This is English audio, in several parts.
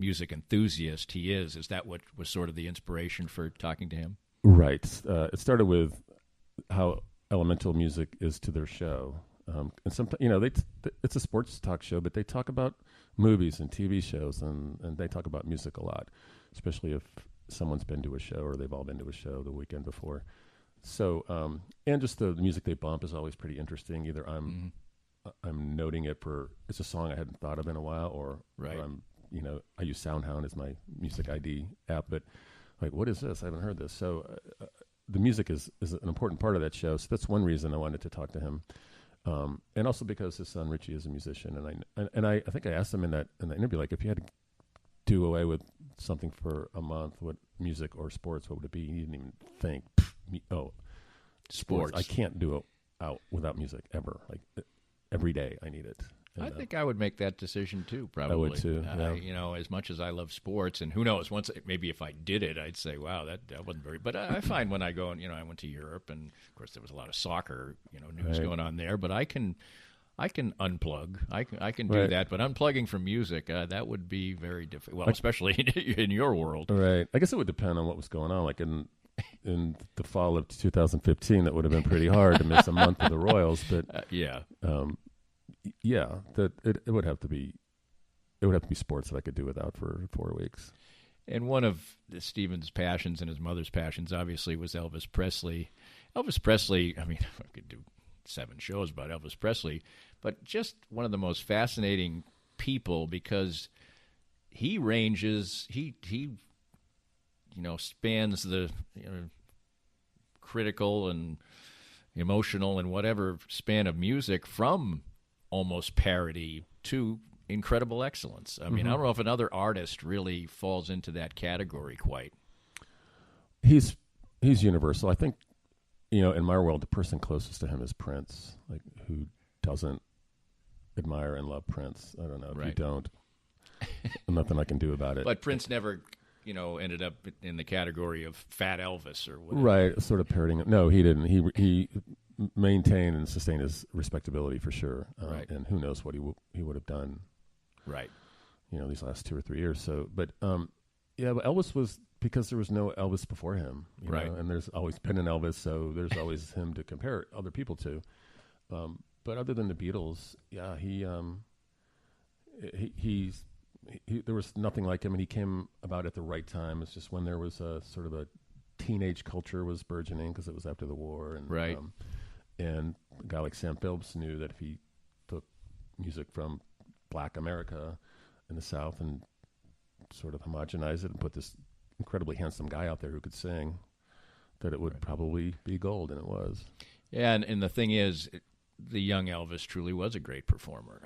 music enthusiast he is. Is that what was sort of the inspiration for talking to him? Right. It started with how elemental music is to their show. And sometimes, it's a sports talk show, but they talk about movies and TV shows, and they talk about music a lot, especially if someone's been to a show or they've all been to a show the weekend before. So, and just the music they bump is always pretty interesting. Either I'm noting it it's a song I hadn't thought of in a while, or I'm, I use SoundHound as my music ID app, but like, what is this? I haven't heard this. So the music is an important part of that show. So that's one reason I wanted to talk to him. And also because his son Richie is a musician, and I think I asked him in that interview, like, if you had to do away with something for a month, what music or sports, what would it be? He didn't even think. Sports. I can't do it out without music ever. Like every day, I need it. And, I think I would make that decision too. Probably. I would too. Yeah. As much as I love sports, and who knows? Maybe if I did it, I'd say, "Wow, that wasn't very." But I find when I go and I went to Europe, and of course there was a lot of soccer, news going on there. But I can unplug. I can do that. But unplugging from music, that would be very difficult. Well, especially in your world. Right. I guess it would depend on what was going on. Like in the fall of 2015, that would have been pretty hard to miss a month of the Royals. But that it would have to be sports that I could do without for 4 weeks. And one of Stephen's passions and his mother's passions, obviously, was Elvis Presley. Elvis Presley, I could do 7 shows about Elvis Presley, but just one of the most fascinating people, because he spans the critical and emotional and whatever span of music, from almost parody to incredible excellence. I don't know if another artist really falls into that category quite. He's universal. I think, in my world, the person closest to him is Prince. Like, who doesn't admire and love Prince? I don't know. If you don't, nothing I can do about it. But Prince never, ended up in the category of Fat Elvis or whatever. Right, sort of parodying. No, he didn't. He maintain and sustain his respectability for sure. And who knows what he would have done. Right. These last 2 or 3 years. So, but but Elvis was, because there was no Elvis before him, right? And there's always been an Elvis, so there's always him to compare other people to. But other than the Beatles, there was nothing like him, and he came about at the right time. It's just when there was a sort of a teenage culture was burgeoning, because it was after the war, and right. And a guy like Sam Phillips knew that if he took music from Black America in the South and sort of homogenized it and put this incredibly handsome guy out there who could sing, that it would probably be gold, and it was. Yeah, and the thing is, the young Elvis truly was a great performer.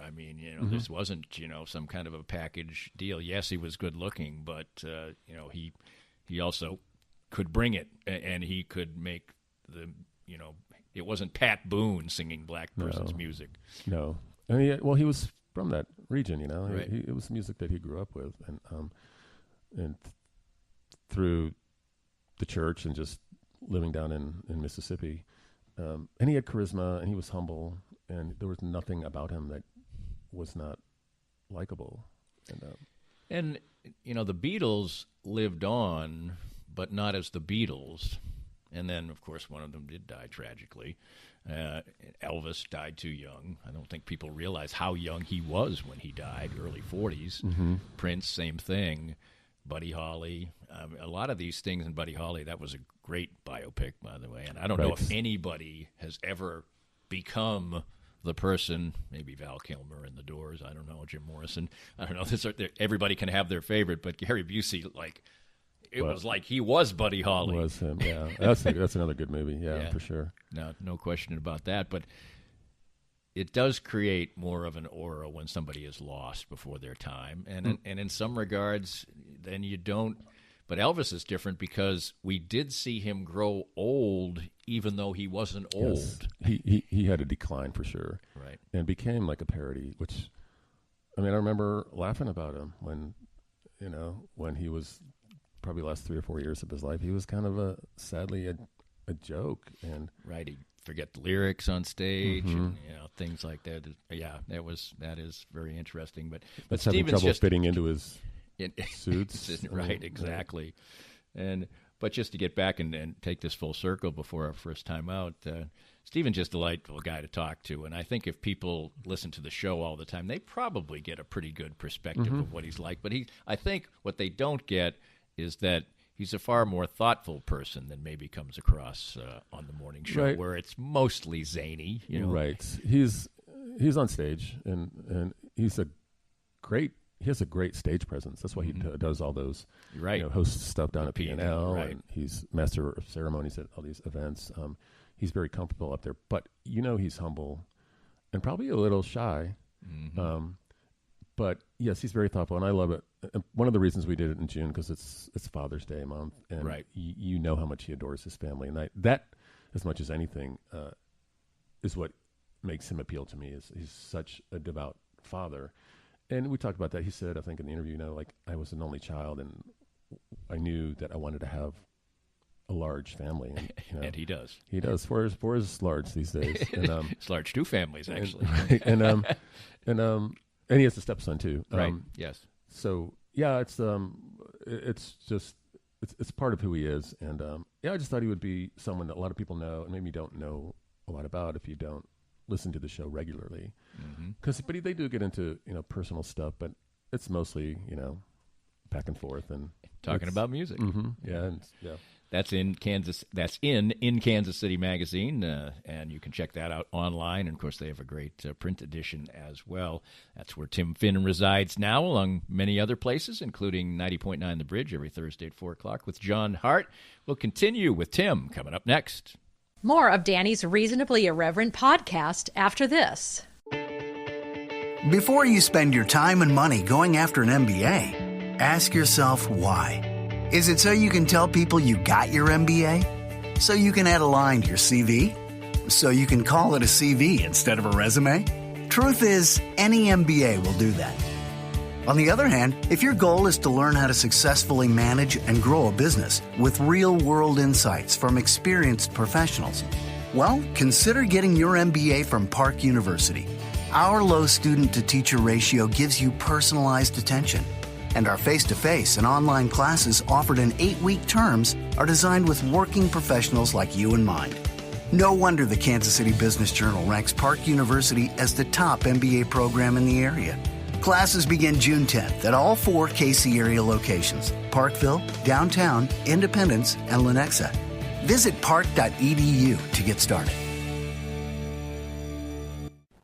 This wasn't, some kind of a package deal. Yes, he was good looking, but, he also could bring it, and he could make it wasn't Pat Boone singing black person's music. No. And he was from that region, Right. It was music that he grew up with, and through the church and just living down in Mississippi. And he had charisma, and he was humble, and there was nothing about him that was not likable. And the Beatles lived on, but not as the Beatles. And then, of course, one of them did die tragically. Elvis died too young. I don't think people realize how young he was when he died, early 40s. Mm-hmm. Prince, same thing. Buddy Holly. A lot of these things in Buddy Holly, that was a great biopic, by the way. And I don't know if anybody has ever become the person, maybe Val Kilmer in The Doors, I don't know, Jim Morrison. I don't know. Everybody can have their favorite, but Gary Busey, was like he was Buddy Holly. Was him, yeah. That's another good movie, yeah, for sure. No question about that. But it does create more of an aura when somebody is lost before their time. And in some regards, then you don't. But Elvis is different, because we did see him grow old even though he wasn't old. Yes. He had a decline for sure. Right. And became like a parody, which, I remember laughing about him when he was probably the last 3 or 4 years of his life. He was kind of sadly a joke. And right, he'd forget the lyrics on stage, and things like that. Yeah, that is very interesting. But Stephen's having trouble fitting into his Suits. Right, exactly. But just to get back and take this full circle before our first time out, Stephen's just a delightful guy to talk to. And I think if people listen to the show all the time, they probably get a pretty good perspective of what he's like. But I think what they don't get is that he's a far more thoughtful person than maybe comes across on the morning show, right, where it's mostly zany. Right. He's on stage, and he has a great stage presence. That's why he does all those, hosts stuff down at P&L, right. and he's master of ceremonies at all these events. He's very comfortable up there, but he's humble and probably a little shy. But yes, he's very thoughtful, and I love it. And one of the reasons we did it in June, because it's Father's Day month, and right. you know how much he adores his family, and that, as much as anything, is what makes him appeal to me. Is he's such a devout father. And we talked about that. He said, I think in the interview, I was an only child, and I knew that I wanted to have a large family. And, and he does. He does. Four is large these days. And, it's large, 2 families, actually. And he has a stepson, too. Right, yes. So, yeah, it's part of who he is. And, I just thought he would be someone that a lot of people know and maybe don't know a lot about if you don't listen to the show regularly, but they do get into personal stuff, but it's mostly back and forth and talking about music. Yeah. That's in Kansas. That's in Kansas City Magazine, and you can check that out online. And of course, they have a great print edition as well. That's where Tim Finn resides now, among many other places, including 90.9 The Bridge every Thursday at 4:00 with John Hart. We'll continue with Tim coming up next. More of Danny's Reasonably Irreverent podcast after this. Before you spend your time and money going after an MBA, ask yourself why. Is it so you can tell people you got your MBA? So you can add a line to your CV? So you can call it a CV instead of a resume? Truth is, any MBA will do that. On the other hand, if your goal is to learn how to successfully manage and grow a business with real-world insights from experienced professionals, well, consider getting your MBA from Park University. Our low student-to-teacher ratio gives you personalized attention, and our face-to-face and online classes offered in 8-week terms are designed with working professionals like you in mind. No wonder the Kansas City Business Journal ranks Park University as the top MBA program in the area. Classes begin June 10th at all 4 KC area locations: Parkville, Downtown, Independence, and Lenexa. Visit park.edu to get started.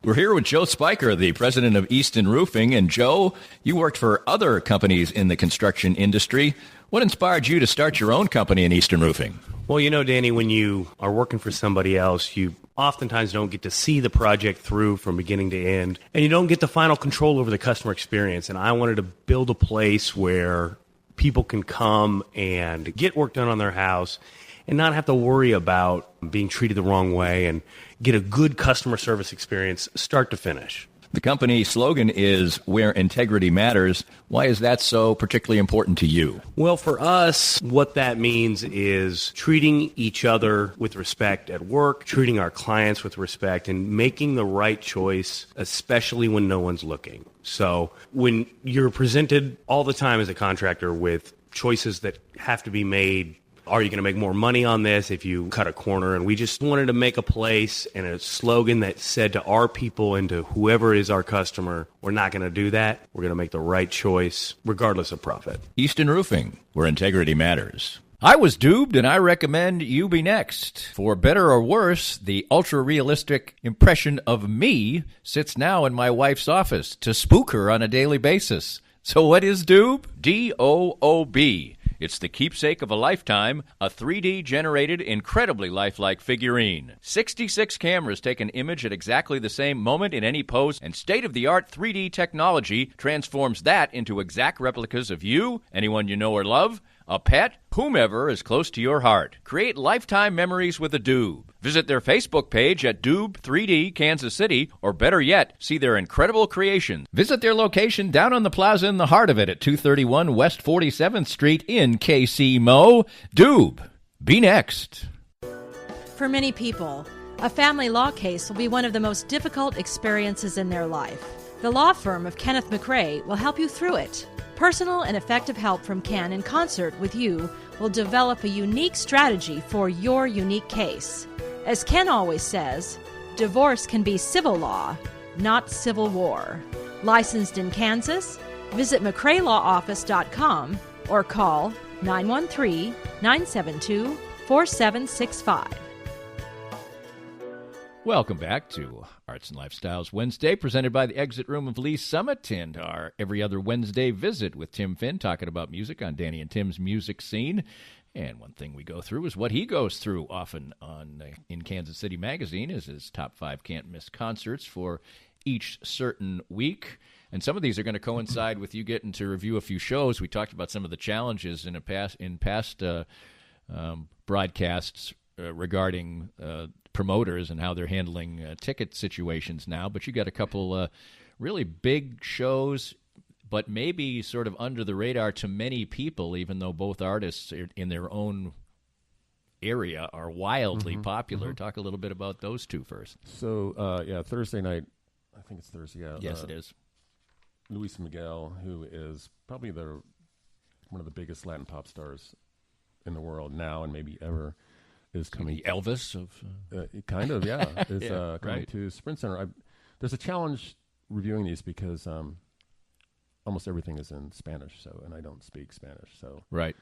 We're here with Joe Spiker, the president of Easton Roofing. And Joe, you worked for other companies in the construction industry. What inspired you to start your own company in Easton Roofing? Well, Danny, when you are working for somebody else, you oftentimes don't get to see the project through from beginning to end, and you don't get the final control over the customer experience. And I wanted to build a place where people can come and get work done on their house and not have to worry about being treated the wrong way, and get a good customer service experience start to finish. The company slogan is "Where Integrity Matters." Why is that so particularly important to you? Well, for us, what that means is treating each other with respect at work, treating our clients with respect, and making the right choice, especially when no one's looking. So when you're presented all the time as a contractor with choices that have to be made, are you going to make more money on this if you cut a corner? And we just wanted to make a place and a slogan that said to our people and to whoever is our customer, we're not going to do that. We're going to make the right choice regardless of profit. Easton Roofing, where integrity matters. I was duped, and I recommend you be next. For better or worse, the ultra-realistic impression of me sits now in my wife's office to spook her on a daily basis. So what is Doob? D-O-O-B. It's the keepsake of a lifetime, a 3D-generated, incredibly lifelike figurine. 66 cameras take an image at exactly the same moment in any pose, and state-of-the-art 3D technology transforms that into exact replicas of you, anyone you know or love, a pet, whomever is close to your heart. Create lifetime memories with a Doob. Visit their Facebook page at Doob 3D Kansas City, or better yet, see their incredible creations. Visit their location down on the plaza in the heart of it at 231 West 47th Street in KC Mo. Doob, be next. For many people, a family law case will be one of the most difficult experiences in their life. The law firm of Kenneth McRae will help you through it. Personal and effective help from Ken in concert with you will develop a unique strategy for your unique case. As Ken always says, divorce can be civil law, not civil war. Licensed in Kansas? Visit McCraeLawOffice.com or call 913-972-4765. Welcome back to Arts and Lifestyles Wednesday, presented by the Exit Room of Lee Summit, and our every other Wednesday visit with Tim Finn, talking about music on Danny and Tim's Music Scene. And one thing we go through is what he goes through often in Kansas City Magazine is his top 5 can't-miss concerts for each certain week. And some of these are going to coincide with you getting to review a few shows. We talked about some of the challenges in past broadcasts regarding promoters and how they're handling ticket situations now. But you got a couple really big shows, but maybe sort of under the radar to many people, even though both artists in their own area are wildly popular. Talk a little bit about those two first. So, Thursday night, I think it's Thursday, yeah. Yes, it is. Luis Miguel, who is probably one of the biggest Latin pop stars in the world now and maybe ever, is coming. The Elvis of... kind of, yeah. Is yeah, coming right. to Sprint Center. There's a challenge reviewing these because almost everything is in Spanish, and I don't speak Spanish. So right.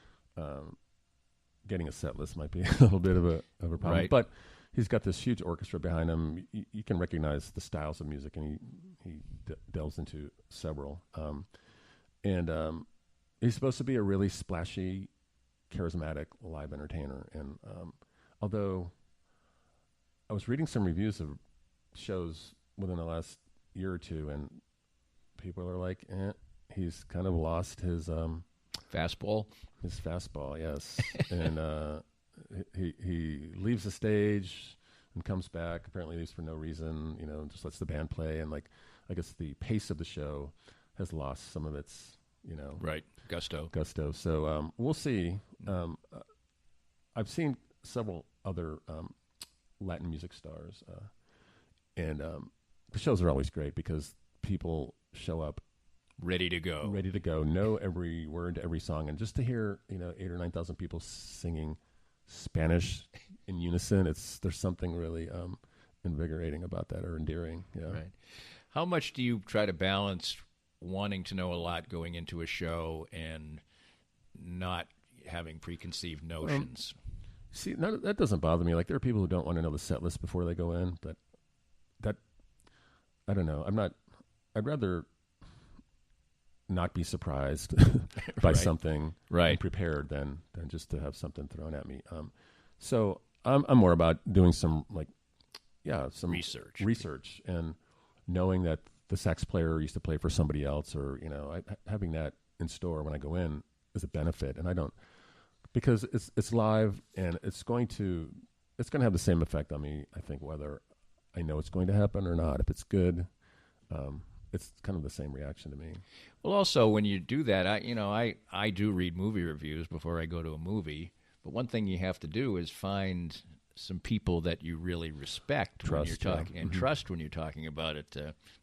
Getting a set list might be a little bit of a problem. Right. But he's got this huge orchestra behind him. You can recognize the styles of music, and he delves into several. And he's supposed to be a really splashy, charismatic live entertainer. And although I was reading some reviews of shows within the last year or two, and people are like, he's kind of lost his fastball. His fastball, yes. And he leaves the stage and comes back. Apparently leaves for no reason, just lets the band play. And I guess the pace of the show has lost some of its, right, gusto. So we'll see. I've seen several other Latin music stars, and the shows are always great because people show up ready to go, know every word to every song, and just to hear 8,000 or 9,000 people singing Spanish in unison, there's something really invigorating about that, or endearing. Yeah. Right. How much do you try to balance wanting to know a lot going into a show and not having preconceived notions? See, that doesn't bother me. Like, there are people who don't want to know the set list before they go in, but that, I don't know. I'd rather not be surprised by right. something right. and prepared than just to have something thrown at me. So I'm more about doing some research and knowing that the sax player used to play for somebody else, or having that in store when I go in is a benefit. And I don't, because it's live and it's going to have the same effect on me, I think, whether I know it's going to happen or not. If it's good, it's kind of the same reaction to me. Well, also, when you do that, I do read movie reviews before I go to a movie. But one thing you have to do is find some people that you really respect when you're talking, and trust when you're talking about it.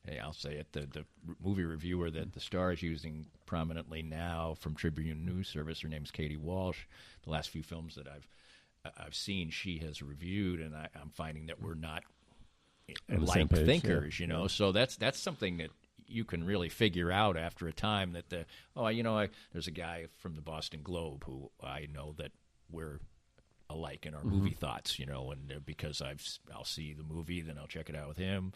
Hey, I'll say it: the movie reviewer that the Star is using prominently now from Tribune News Service, her name's Katie Walsh. The last few films that I've seen, she has reviewed, and I'm finding that we're not like thinkers, yeah. So that's something that you can really figure out after a time. That there's a guy from the Boston Globe who I know that we're alike in our movie thoughts, and because I'll see the movie, then I'll check it out with him.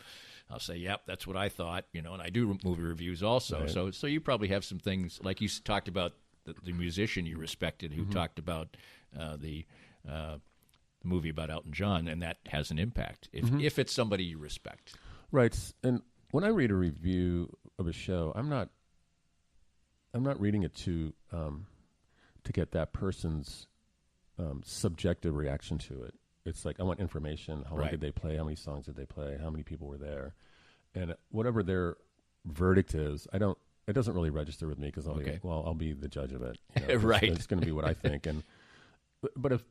I'll say, yep, that's what I thought, and I do movie reviews also. Right. So you probably have some things, like you talked about the musician you respected who talked about the movie about Elton John, and that has an impact if it's somebody you respect. Right. And when I read a review of a show, I'm not reading it to get that person's subjective reaction to it. It's like, I want information. How long did they play? How many songs did they play? How many people were there? And whatever their verdict is, it doesn't really register with me, because I'll be the judge of it. Right. It's going to be what I think. But if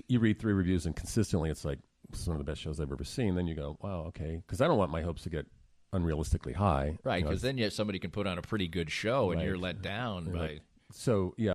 you read 3 reviews and consistently it's like, it's one of the best shows I've ever seen, then you go, wow, okay. Because I don't want my hopes to get unrealistically high. Right, you know, because then somebody can put on a pretty good show and Right. you're let down by. So yeah,